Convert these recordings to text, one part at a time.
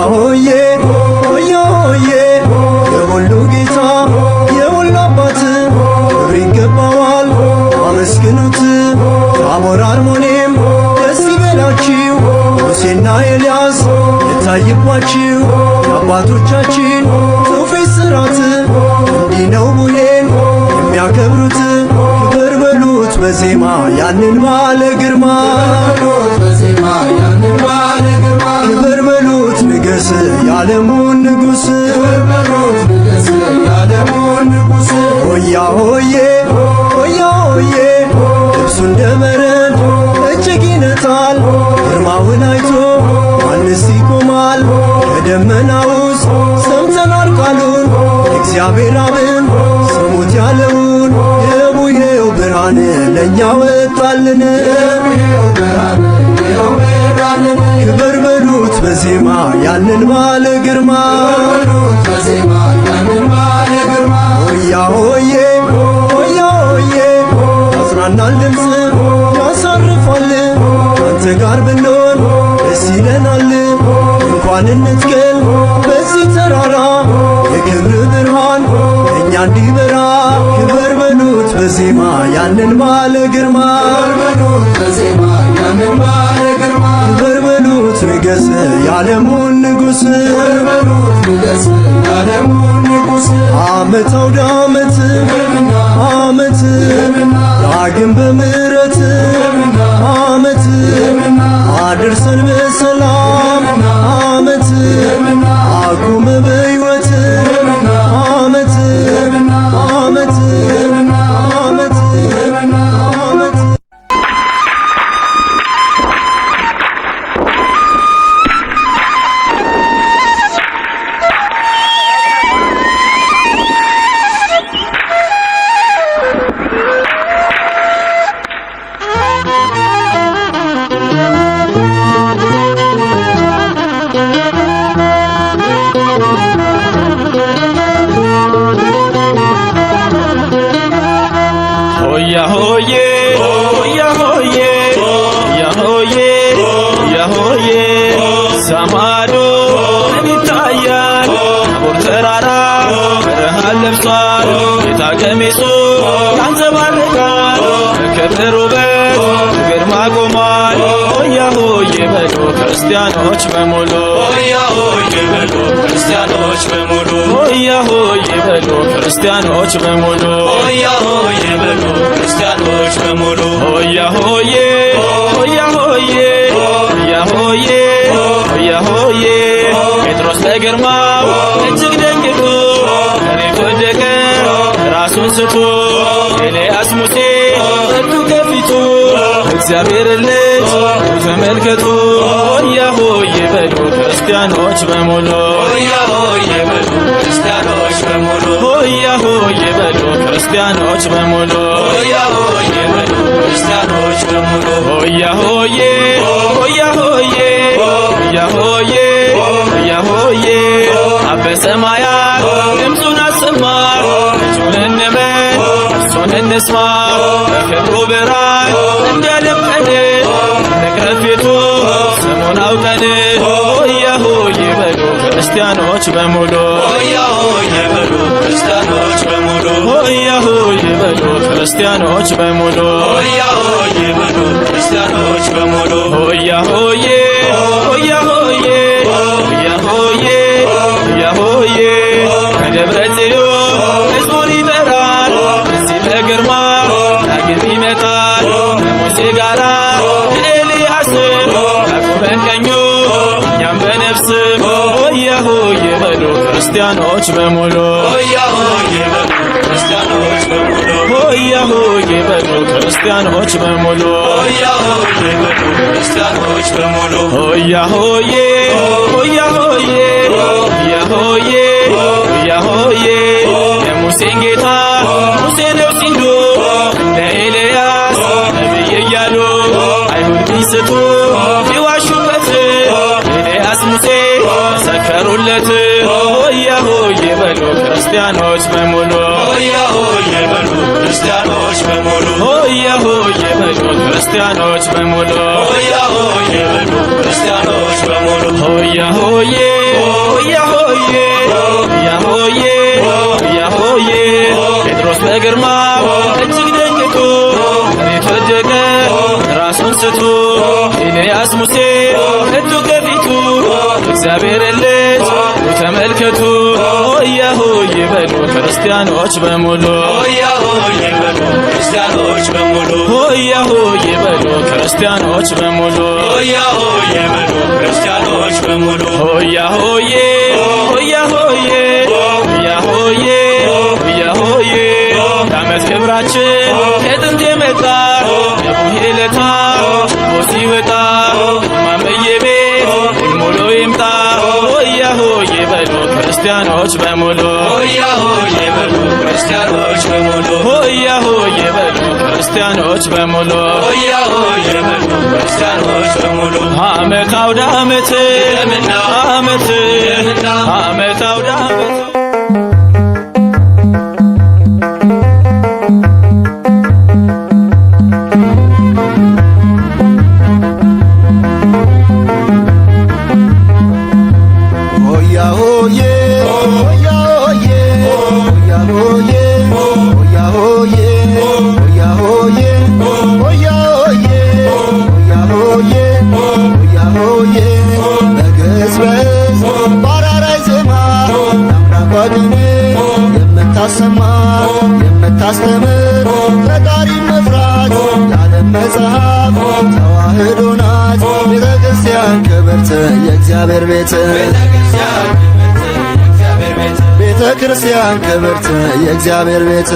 ሆዬ ሆያ ሆዬ የሁሉ ጌታ የሁሉ አባት ክብር ይገባዋል አመስግኑት። ታቦር አርሞኔም ደስ ይበላችሁ ሙሴና ኤልያስ የታይባችሁ የአባቶቻችን ትውፊት ሥርዓት እንዲህ ነው ቡሄን የሚያከብሩት። ክብር በሉት በዜማ ያንን ባለ ግርማ ክብር በሉት ንገስ የዓለሙን ንጉሥ ሆያ ሆዬ ሆያ ሆዬ ልብሱ እንደ በረድ እጅግ ይነጣል ግርማውን አይቶ ማንስ ይቆማል? ከደመና ውስጥ ሰምተናል ቃሉን እግዚአብሔር አብን ስሙት ያለውን የቡሄው ብርሃን ለእኛ ወጣልን። ክብር በሉት በዜማ ያንን ባለ ግርማ ሆያ ሆዬ ሆያ ሆዬ ያጽናናል ድምፅ ያሳርፋል አንተ ጋር ብንሆን ደስ ይለናል። እንኳን እንትከል በዚህ ተራራ የክብር ብርሃን እኛ እንዲበራ ክብር በሉት በዜማ ያንን ባለ ግርማ ክብር በሉት ንገስ የዓለሙን ንጉሥ ዓመት አውደ ዓመት ዓመት ዳግም በምሕረት ዓመት አድርሰን በሰላም ዓመት አቁመ በሕይወት ዓመት ዓመት ዓመት ዓመት ሆያ ሆዬ ሆያ ሆዬ ሆያ ሆዬ ሆያ ሆዬ ሰማዶ ምን ይታያል? ታቦር ተራራ ብርሃን ለብሷል። ጌታ ቀሚሱ ያንጸባርቃል በክብር ውበት በግርማ ቆሟል። ሆያ ሆዬ በሉ ክርስቲያኖች በሙሉ ሆያ ሆዬ በሉ ክርስቲያኖች በሙሉ ሆያ ሆዬ በሉ ክርስቲያኖች በሙሉ ሆያ ሆዬ በሉ ክርስቲያኖች በሙሉ ሆያ ሆዬ ሆያ ሆዬ ሆያ ሆዬ ሆያ ሆዬ ጴጥሮስ በግርማው እጅግ ደንግጦ መሬት ወደቀ ራሱን ስቶ ኤልያስ ሙሴ መጡ ከፊቱ እግዚአብሔር ልጅ ተመልከቱ። ሆያ ሆዬ በሉ ክርስቲያኖች በሙሉ ሆያ ሆዬ በሉ ክርስቲያኖች በሙሉ ሆያ ሆዬ በሉ ክርስቲያኖች በሙሉ ሆያ ሆዬ በሉ ክርስቲያኖች በሙሉ ሆያ ሆዬ ሆያ ሆዬ ሆያ ሆዬ ሆያ ሆዬ አበ ሰማያት ድምፁን አሰማ ልጁን እንመን እርሱን እንስማ በክብሩ ብርሃን እንዲያደምቀን እንቅረብ ፊቱ ስሙን አውቀን ሆያ ሆዬ በሉ ክርስቲያኖች በሙሉ ሆያ ሆዬ በሉ ክርስቲያኖች በሙሉ ሆያ ሆዬ በሉ ክርስቲያኖች በሙሉ ሆያ ሆዬ በሉ ክርስቲያኖች በሙሉ ሆያ ሆዬ ሆያ ሆዬ ሆያ ሆዬ ሆያ ሆዬ ከደብረ ጽዮን ሕዝቡን ይጠራል እዚህ በግርማ ዳግም ይመጣል ከሙሴ ጋራ ኤልያስን ያቆመን ቀኙ እኛም በነፍስም ሆያ ሆዬ በሉ ክርስቲያኖች በሙሉ ሆያ ሆዬ በሉ ክርስቲያኖች በሙሉ ሆያ ሆዬ በሉ ክርስቲያኖች በሙሉ ሆያ ሆዬ በሉ ክርስቲያኖች በሙሉ ሆያ ሆዬ ሆያ ሆዬ ሆያ ሆዬ ሆያ ሆዬ የሙሴን ጌታ ሙሴ ነው ሲሉ እንደ ኤልያስ ነቢይ እያሉ አይሁድ ቢስቱ ቢዋሹበት ኤልያስ ሙሴ መሰከሩለት ሆያ ሆዬ በሉ ክርስቲያኖች በሙሉ ሆያ ሆዬ በሉ ክርስቲያኖች በሙሉ ሆያ ሆዬ በሉ ክርስቲያኖች በሙሉ ሆያ ሆዬ በሉ ክርስቲያኖች በሙሉ ሆያ ሆዬ ሆዬ ሆዬ ጴጥሮስ በግርማ እጅግ ደንግጦ መሬት ወደቀ ራሱን ስቶ ኤልያስ ሙሴ እጁ ከፊቱ እግዚአብሔር ልጅ ተመልከቱ። ሆያ ሆዬ በሉ ክርስቲያኖች በሙሉ ሆያ ሆዬ በሉ ክርስቲያኖች በሙሉ ሆያ ሆዬ በሉ ክርስቲያኖች በሙሉ ሆያ ሆዬ በሉ ክርስቲያኖች በሙሉ ሆያ ሆዬ ሆያ ሆዬ ሆያ ሆዬ ሆያ ሆዬ የዓመት ክብራችን ከጥንት የመጣ የቡሄ ለታ ሲወጣ ማመዬ ቤት ሙሉ ይምጣ። ሆያ ሆዬ በሉ ክርስቲያኖች በሙሉ ሆያ ሆዬ በሉ ክርስቲያኖች በሙሉ ሆያ ሆዬ በሉ ክርስቲያኖች በሙሉ ሆያ ሆዬ በሉ ክርስቲያኖች በሙሉ ዓመት አውደ ዓመት ዓመት ዓመት አውደ ዓመት የምታስተምር ፈጣሪ መፍራት የዓለም መጽሐፍ ተዋህዶ ናት ቤተ ክርስቲያን ክብርት የእግዚአብሔር ቤት ቤተ ክርስቲያን ክብርት የእግዚአብሔር ቤት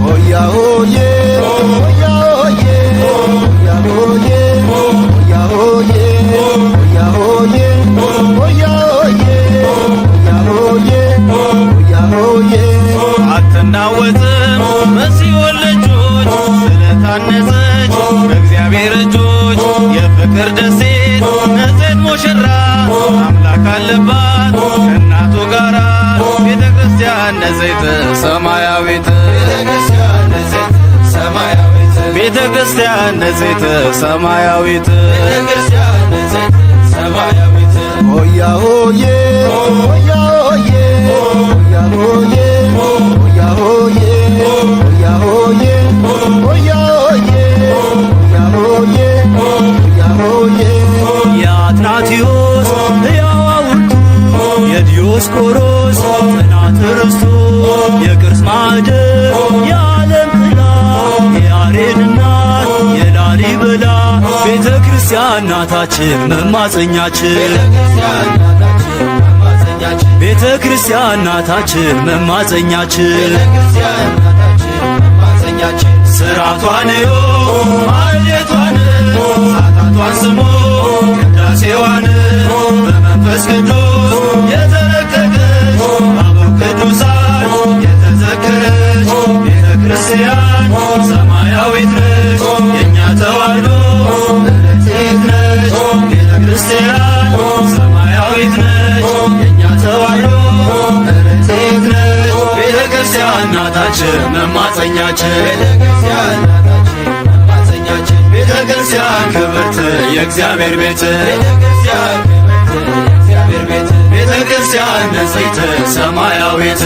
ሆያ ሆዬ ሆያ ሆዬ ሆያ ሆዬ ሆያ ሆዬ ሆያ ሆዬ ሆያ ሆዬ ሆዬ አትናወጥም በሲኦል ልጆች ስለታነጸች በእግዚአብሔር እጆች የፍቅር ደሴት ንጽሕት ሙሽራ አምላክ አለባት ከእናቱ ጋራ ቤተ ክርስቲያን ንጽሕት ሰማያዊት ቤተ ክርስቲያን ንጽሕት ሰማያዊት ሆያ ሆዬ ሆያ ሆዬ ሆያ ሆዬ ሆያ ሆዬ ሆያ ሆዬ ሆያ ሆዬ ሆያ ሆዬ ሆያ ሆዬ የአትናቴዎስ ሕያው ሐውልቱ የዲዮስቆሮስ ጽናት ርስቱ የቅርስ ማዕደር የዓለም ጥላ የያሬድ እናት የላሊበላ ቤተ ክርስቲያን ናታችን መማፀኛችን ቤተ ክርስቲያን ናታችን መማፀኛችን ስራቷን ማለቷን ሰዓታቷን ስሞ ቅዳሴዋን በመንፈስ ቅዱስ የተረቀቀች አበው ቅዱሳን የተዘከረች ቤተ ክርስቲያን ሰማያዊት ነች የእኛ ተዋሕዶ ንጽሕት ነች ቤተ ክርስቲያን ሰማያዊት ነች የእኛ ተዋሕዶ ንጽሕት ነች ቤተ ክርስቲያን ናታችን መማፀኛችን ቤተ ክርስቲያን ክብርት የእግዚአብሔር ቤት ቤተ ክርስቲያን ንጽሕት ሰማያዊት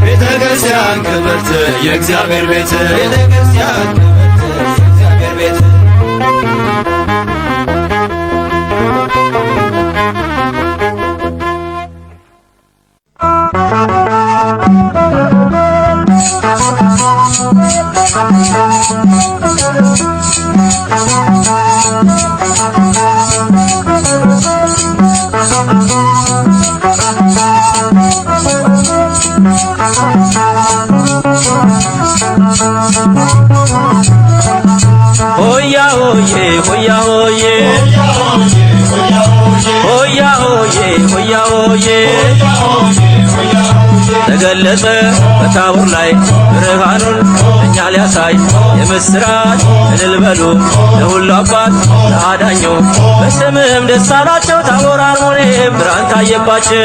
ቤተ ክርስቲያን ክብርት የእግዚአብሔር ቤት ሆያ ሆዬ ሆያ ሆዬ ሆያ ሆዬ ሆያ ሆዬ ተገለጸ በታቦር ላይ ብርሃኑን እኛ ሊያሳይ የምስራች እልል በሉ ለሁሉ አባት ለአዳኙ በስምህም ደስ አላቸው ታቦር አርሞኔም ብርሃን ታየባቸው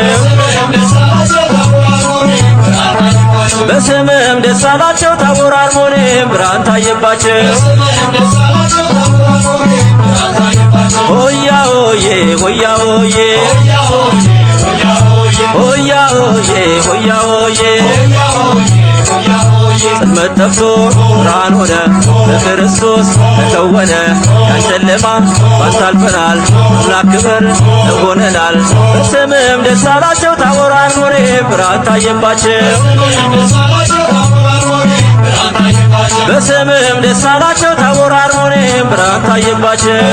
በስምህም ደስ አላቸው ታቦር አርሞኔም ብርሃን ታየባቸው ጠፍቶ ብርሃን ሆነ በክርስቶስ ተከወነ። ያን ጨለማ ባንተ አልፈናል አምላክ ክብር ሆነናል። በስምህም ደስ አላቸው ታቦር አርሞንዔም ብርሃን ታየባቸው። በስምህም ደስ አላቸው ታቦር አርሞንዔም ብርሃን ታየባቸው።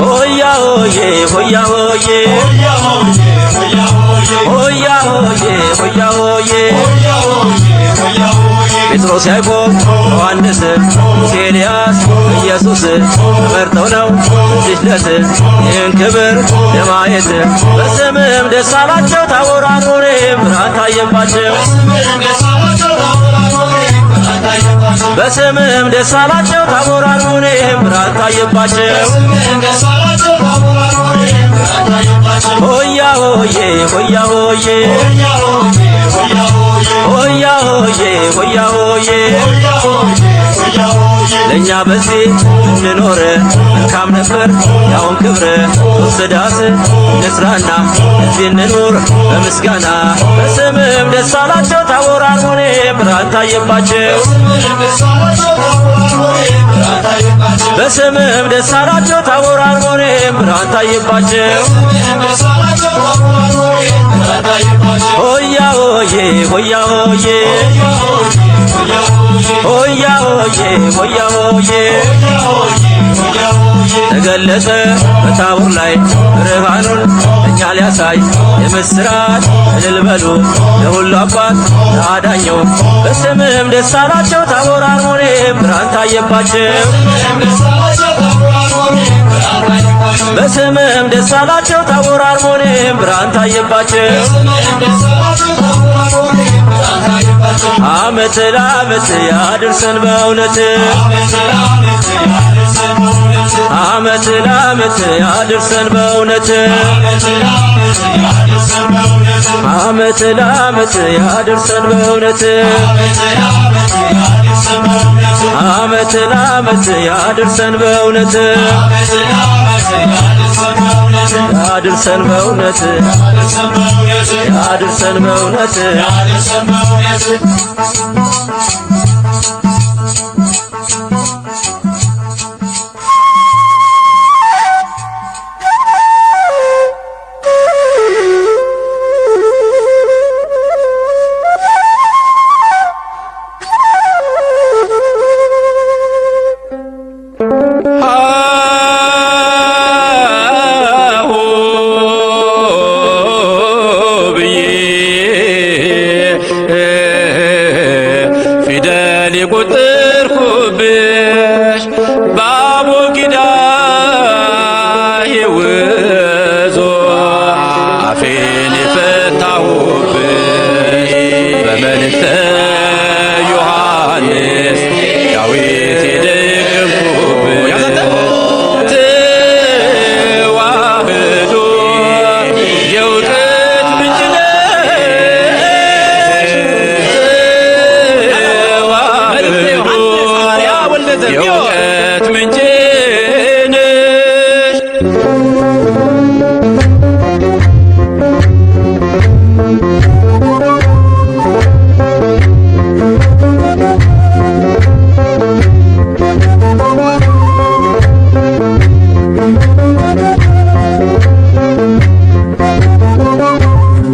ሆያ ሆዬ ሆያ ሆዬ ሆያ ሆዬ ሆያ ሆዬ ጴጥሮስ ያዕቆብ ዮሐንስ ሙሴ ኤልያስ ኢየሱስ ተመርጠው ነው እዚህ ዕለት ይህን ክብር ለማየት። በስምህም ደስ አላቸው ታቦር አርሞንዔም ብርሃን ታየባቸው። በስምህም ደስ አላቸው ታቦር አርሞንዔም ብርሃን ታየባቸው። ሆያ ሆዬ ሆያ ሆዬ ሆያ ሆዬ ሆያ ሆዬ ለእኛ በዚህ እንኖር መልካም ነበር ያውን ክብር ወስዳት እንስራና እዚህ እንኑር በምስጋና። በስምህም ደስ አላቸው ታቦር አርሞንዔም ብርሃን ታየባቸው። በስምህም ደስ አላቸው ታቦር አርሞንዔም ብርሃን ታየባቸው። ሆያ ሆዬ ሆያ ሆዬ ሆያ ሆዬ ሆያ ሆዬ ተገለጸ በታቦር ላይ ብርሃኑን እኛ ሊያሳይ የምስራች እልል በሉ ለሁሉ አባት ለአዳኙ። በስምህም ደስ አላቸው ታቦር አርሞንዔም ብርሃን ታየባቸው። በስምህም ደስ አላቸው ታቦር አርሞንዔም ብርሃን ታየባቸው። ዓመት ለዓመት ያድርሰን በእውነት ዓመት ለዓመት ያድርሰን በእውነት ዓመት ለዓመት ያድርሰን በእውነት ዓመት ለዓመት ያድርሰን በእውነት ያድርሰን በእውነት ያድርሰን በእውነት የቆጠርኩብሽ በአቦጊዳ የውዞ አፌን የፈታሁብሽ በመልእክተ ዮሐንስ ዳዊት የደገምኩብሽ ተዋህዶ የእውቀት ምንጭ የእውቀት ምንጭ ነሽ።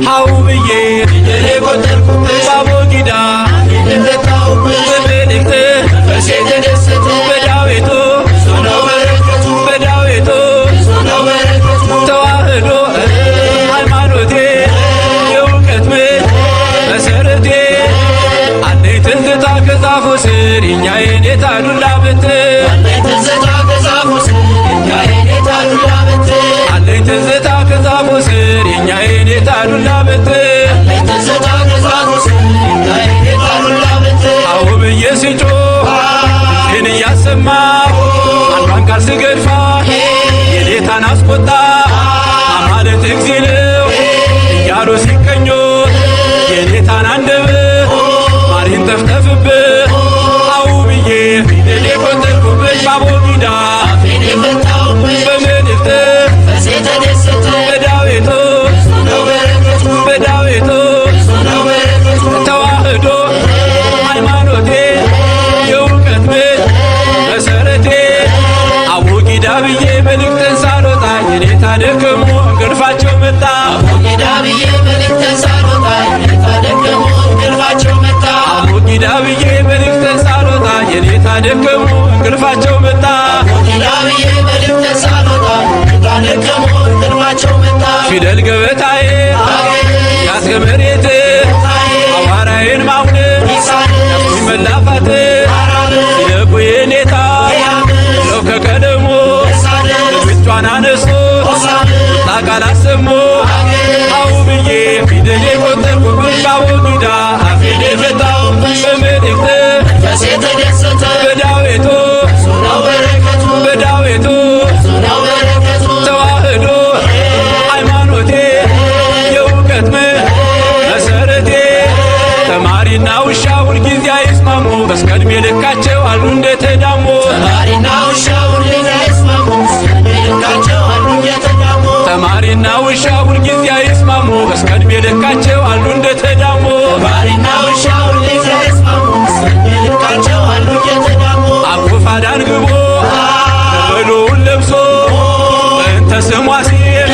ሀው ብዬ በአቦጊዳ በዳዊቱ ተዋህዶ ሃይማኖቴ የእውቀት ምንጭ መሰረቴ አለኝ ትዝታ ከዛፉ ስር የእኛዬን የታዱላ በትር አለኝ ትዝታ ከዛፉ ስር የእኛዬን የታዱላ በትር አው ብዬ ስጮህ ይህን እያሰማሁ አንዷን ቃል ስገድፋ የኔታን አስቆጣ አማለት እግዚእ ነው እያሉ ሲቀኙት የኔታን አንደበት ማሪን ጠፍጠፍበት አው ብዬ ፊደል የቆጠርኩብሽ በአቦጊዳ በመልእክተ በዳዊቱ ደከሙ እንቅልፋቸው መጣ ፊደል ገበታዬ ያስገመሬት አዋራዬን ማውለም ያስኩኝ መላፋት ይለቁ የኔታ ለው ከቀደሞ ልጆቿን አነሶ ጣቃል አሰሞ አው ብዬ ፊደል የቆጠርኩበት ባቦጊዳ አፌን የፈታው በመልእክት በዳዊቱ በዳዊቱ ተዋህዶ ሃይማኖቴ የእውቀት መሰረቴ ተማሪና ውሻ ሁልጊዜ አይስማሙ በስከድሜ ልካቸው አሉ እንደተዳሞ ተማሪና ውሻ ሁልጊዜ አይስማሙ በስከድሜ ልካቸው አሉ እንደተዳሞ አኩፋዳን ግቦ በሎውን ለብሶ በእንተ ስሟ ሲል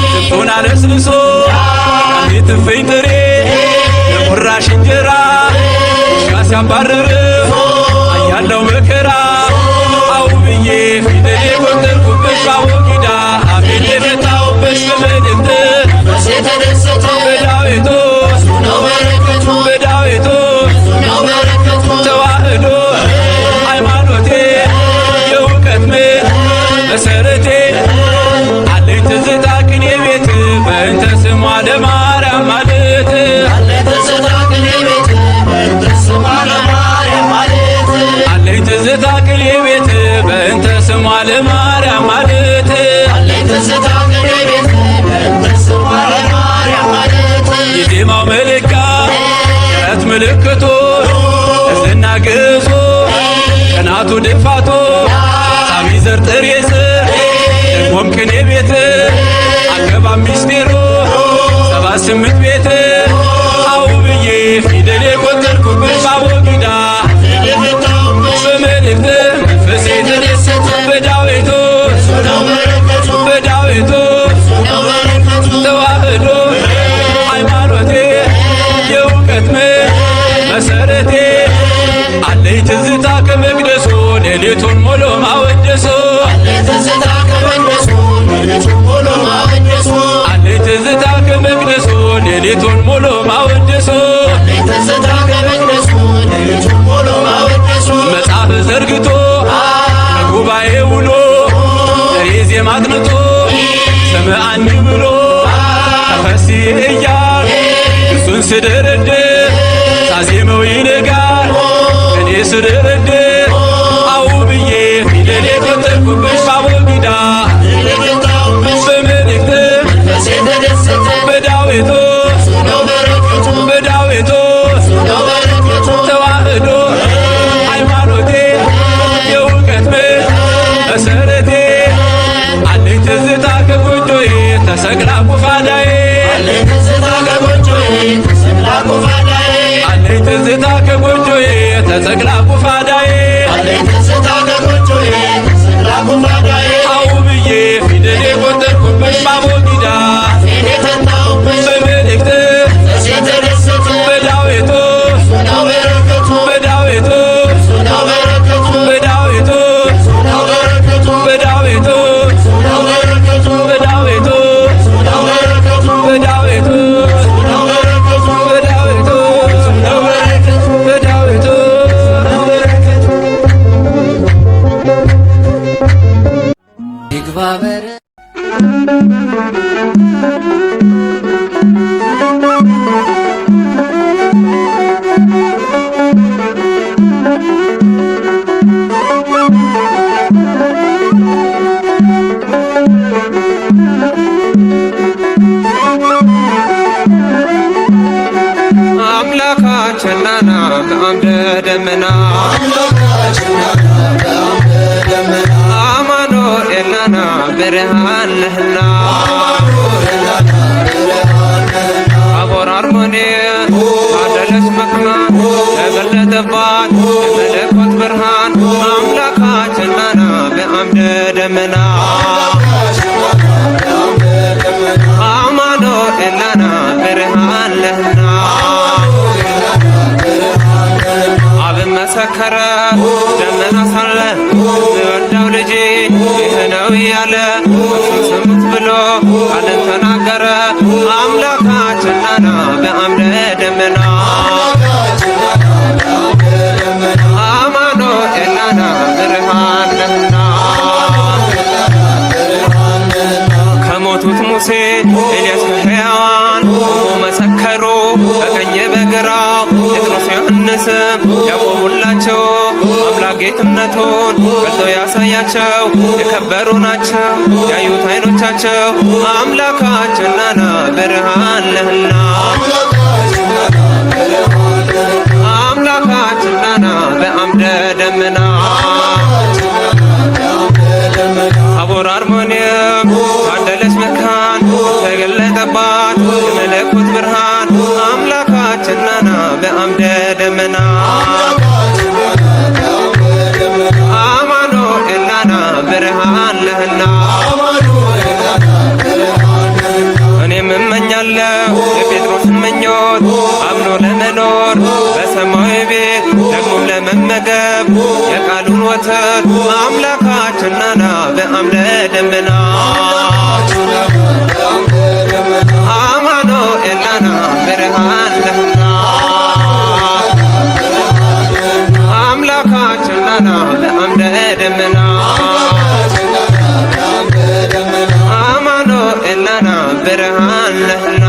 ጥንቱን አለስልሶ ሚትፈኝ ጥሬ የቁራሽ እንጀራ ውሻ ሲያባርር አያለው መከራ አው ብዬ ፊደል የቆጠርኩበት ባቦጊዳ አፌን የፈታሁበት በመልእክት በዳዊቱ በዳዊቱ ተዋህዶ ሃይማኖቴ የእውቀት መሰረቴ አለኝ ትዝታ ቅኔ ቤት በእንተ ስሟ ለማርያም ማለት አለኝ ትዝታ ቅኔ ቤት በእንተ ስሟ ለማርያም ማለት የዜማው መለኪያ የረት ምልክቶ እዝና ግዞ ቀናቱ ድፋቶ ሳቢ ዘር ጥሬ ስር ደግሞም ቅኔ ቤት አገባብ ሚስጢሩ 78 ቤት አው ብዬ ፊደል የቆጠርኩበት ባቦጊዳ በመልእክት መንፈሴ ተደሰተ በዳዊቱ በዳዊቱ ተዋህዶ ሃይማኖቴ የእውቀት መሰረቴ አለኝ ትዝታ ከመቅደሱ ሌሊቱን ሙሉ ማወደሱ አለኝ ትዝታ ከመቅደሱ ሌሊቱን ሙሉ ማወደሱ መጽሐፍ ዘርግቶ በጉባኤ ውሎ ጥሬ ዜማ አጥንቶ ሰምዐኒ ብሎ ተፈሲ እያል እሱን ስደረድር ሳዜመው ይነጋል እኔ ስደረድር አው ብዬ ፊደል የቆጠርኩበት ባቦጊዳ በመልእክት በዳዊቱ በዳዊቱ ተዋህዶ ሃይማኖቴ የእውቀት መሰረቴ አለኝ ትዝታ ከጎጆዬ ተሰቅላ ቁፋዳዬ አለኝ ትዝታ ከጎጆዬ ተሰቅላ ቁፋዳዬ አው ብዬ ፊደል የቆጠርኩበት ባቦጊዳ በመልእክት በዳዊቱ በዳዊቱ በዳዊቱ በዳዊቱ በዳዊቱ በዳዊቱ ይግባበር አምላካችንና በአምደ ደመና አማኑኤልና ብርሃን ነህና ታቦር አርሞንኤም ባደለች መክናን ተገለጠባት የመለኮት ብርሃን አምላካችንና በአምደ ደመና አማኑኤልና ብርሃን ነህና አብ መሰከረ ደመና ሳለ የወዳው ልጄ ይህ ነው እያለ እርሱን ስሙት ብሎ ቃልን ተናገረ። አምላካችን ናና በአምደ ደመና አማኑኤል ናና ብርሃን ነህና ከሞቱት ሙሴ ኤልያስ ከሕያዋን መሰከሩ በቀኝ በግራው ጴጥሮስ ዮሐንስም ያቆሙላቸው አምላክ ጌትነቱን ገልጦ ያሳያቸው የከበሩ ናቸው ያዩት ዓይኖቻቸው አምላካችን ናና ብርሃን ነህና አምላካችን ናና በአምደ ደመና ታቦር አርሞንኤም ታደለች መካን ተገለጠባት የመለኮት ብርሃን አምላካችን ናና በአምደ ደመና አማኑኤል ናና ብርሃን ነህና እኔም እመኛለሁ የጴጥሮስን ምኞት አምኖ ለመኖር በሰማያዊ ቤት ደግሞም ለመመገብ የቃሉን ወተት አምላካችን ናና በአምደ ደመና አማኑኤል ናና ብርሃን ነህና አምላካችን ናና በአምደ ደመና አማኑኤል ናና ብርሃን ነህና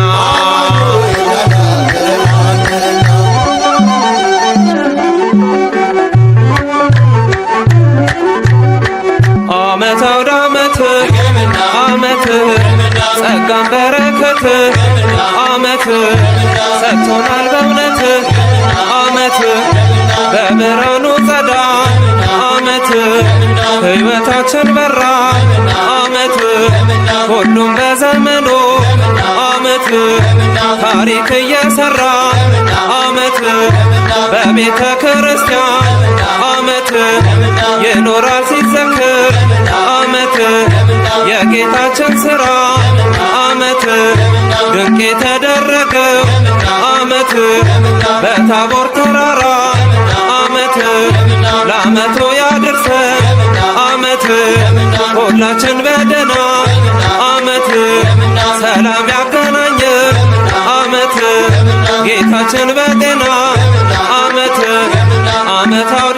ዓመት አውደ ዓመት ዓመት ጸጋን በረከት ዓመት ሰጥቶናል በእውነት ዓመት በብርሃኑ ጸዳ ዓመት ሕይወታችን በራ ዓመት ሁሉም በዘመኑ ዓመት ታሪክ እየሰራ ዓመት በቤተ ክርስቲያን ዓመት ይኖራል ሲዘክር ዓመት የጌታችን ሥራ ዓመት ድንቅ የተደረገው ዓመት በታቦር ተራራ ዓመት ለዓመቱ ያድርሰን ዓመት ሁላችን በደና ዓመት ሰላም ያገናኘን ዓመት ጌታችን በጤና ዓመት ዓመታዊ